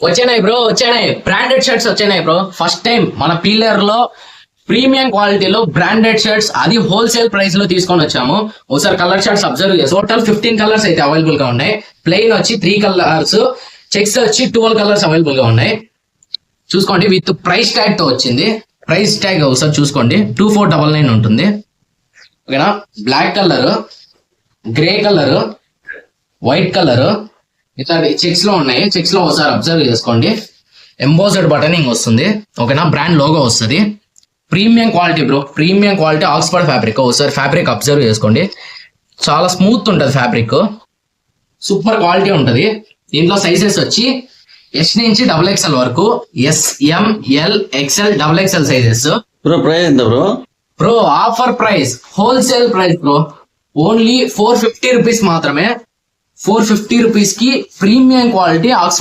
వచ్చాయి బ్రో, వచ్చాయి branded shirts వచ్చాయి బ్రో. ఫస్ట్ టైం మన పీలర్ లో ప్రీమియం క్వాలిటీలో బ్రాండెడ్ షర్ట్స్, అది హోల్సేల్ ప్రైస్ లో తీసుకొని వచ్చాము. ఒకసారి కలర్ షర్ట్స్ అబ్జర్వ్ చేసి టోటల్ 15 కలర్స్ అయితే అవైలబుల్ గా ఉన్నాయి. ప్లెయిన్ వచ్చి 3 కలర్స్, చెక్స్ వచ్చి 12 కలర్స్ అవైలబుల్ గా ఉన్నాయి. చూసుకోండి, విత్ ప్రైస్ ట్యాగ్ తో వచ్చింది. ప్రైస్ ట్యాగ్ ఒకసారి చూసుకోండి, 2499 ఉంటుంది. ఓకేనా. Black colour, grey colour, white colour, ఇట్లా చెక్స్ లో ఉన్నాయి. చెక్స్ లో ఒకసారి అబ్జర్వ్ చేసుకోండి. ఎంబోస్డ్ బటనింగ్ వస్తుంది. ఓకేనా. బ్రాండ్ లోగో వస్తుంది. Premium quality bro, premium quality Oxford fabric. ఒకసారి ఫ్యాబ్రిక్ అబ్జర్వ్ చేసుకోండి, చాలా స్మూత్ ఉంటుంది ఫ్యాబ్రిక్, సూపర్ క్వాలిటీ ఉంటుంది. దీంట్లో సైజెస్ వచ్చి ఎస్ నుంచి XXL వరకు, SML XL sizes. Bro price ఎంత bro? Bro offer price, wholesale price bro, only 450 rupees మాత్రమే. 450 రూపీస్ కి ప్రీమియం క్వాలిటీ ఆక్స్ఫర్డ్